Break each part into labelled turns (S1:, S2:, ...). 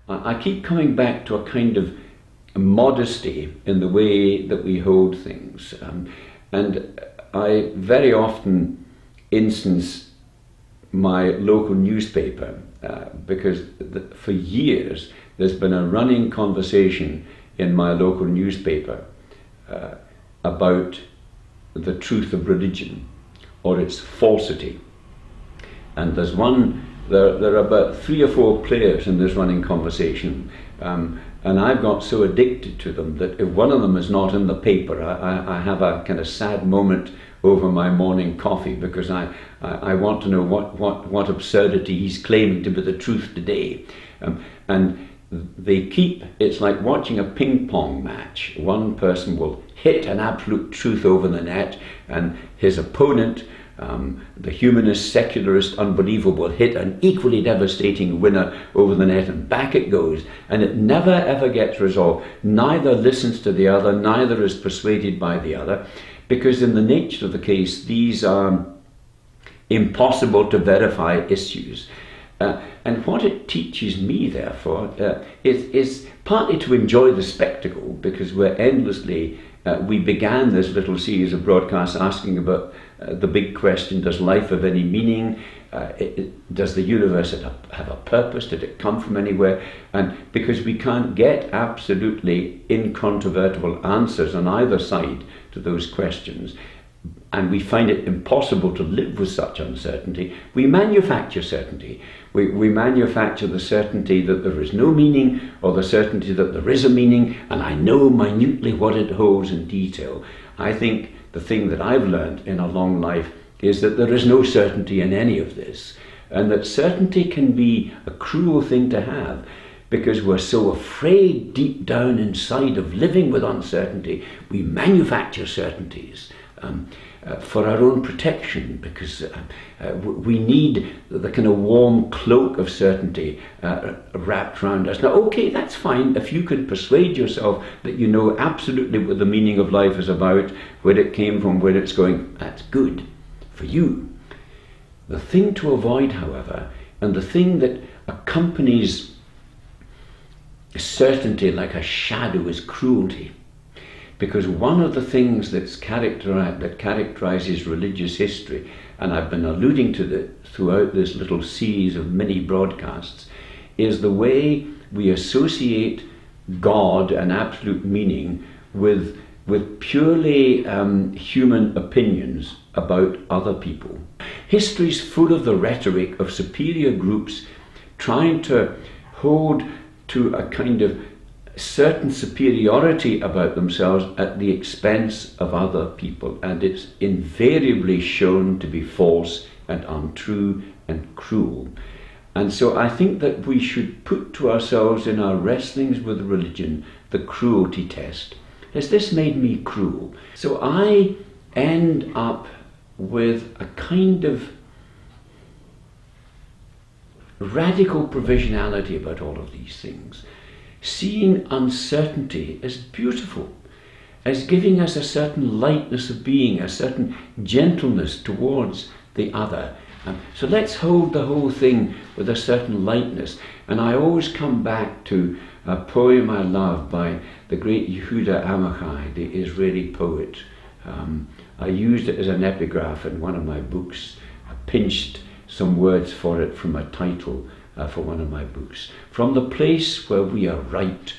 S1: I keep coming back to a kind of modesty in the way that we hold things. And I very often instance my local newspaper because for years there's been a running conversation in my local newspaper about the truth of religion or its falsity. And there are about 3 or 4 players in this running conversation, and I've got so addicted to them that if one of them is not in the paper, I have a kind of sad moment over my morning coffee, because I want to know what absurdity he's claiming to be the truth today. And it's like watching a ping pong match. One person will hit an absolute truth over the net, and his opponent, the humanist, secularist unbeliever, will hit an equally devastating winner over the net, and back it goes, and it never ever gets resolved. Neither listens to the other, neither is persuaded by the other, because in the nature of the case, these are impossible to verify issues. And what it teaches me, therefore, is partly to enjoy the spectacle, because we began this little series of broadcasts asking about the big question: does life have any meaning? Does the universe have a purpose? Did it come from anywhere? And because we can't get absolutely incontrovertible answers on either side to those questions, and we find it impossible to live with such uncertainty, we manufacture certainty. We manufacture the certainty that there is no meaning, or the certainty that there is a meaning, and I know minutely what it holds in detail. I think the thing that I've learned in a long life is that there is no certainty in any of this, and that certainty can be a cruel thing to have, because we're so afraid deep down inside of living with uncertainty. We manufacture certainties for our own protection, because we need the kind of warm cloak of certainty wrapped around us. Now, okay, that's fine if you can persuade yourself that you know absolutely what the meaning of life is about, where it came from, where it's going. That's good for you. The thing to avoid, however, and the thing that accompanies certainty like a shadow, is cruelty. Because one of the things that characterizes religious history, and I've been alluding to that throughout this little series of mini broadcasts, is the way we associate God and absolute meaning with purely human opinions about other people. History's full of the rhetoric of superior groups trying to hold to a kind of certain superiority about themselves at the expense of other people, and it's invariably shown to be false and untrue and cruel. And so I think that we should put to ourselves in our wrestlings with religion the cruelty test. Has this made me cruel? So I end up with a kind of radical provisionality about all of these things, seeing uncertainty as beautiful, as giving us a certain lightness of being, a certain gentleness towards the other. So let's hold the whole thing with a certain lightness. And I always come back to a poem I love by the great Yehuda Amichai, the Israeli poet. I used it as an epigraph in one of my books. I pinched some words for it from a title for one of my books. From the place where we are right,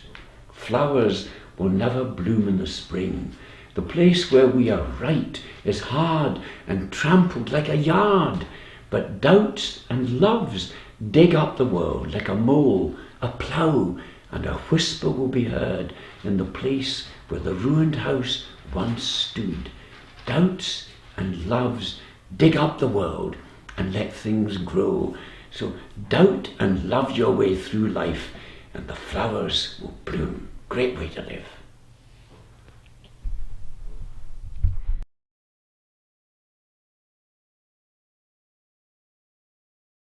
S1: flowers will never bloom in the spring. The place where we are right is hard and trampled like a yard, but doubts and loves dig up the world like a mole, a plough, and a whisper will be heard in the place where the ruined house once stood. Doubts and loves dig up the world and let things grow. So doubt and love your way through life, and the flowers will bloom. Great way to live.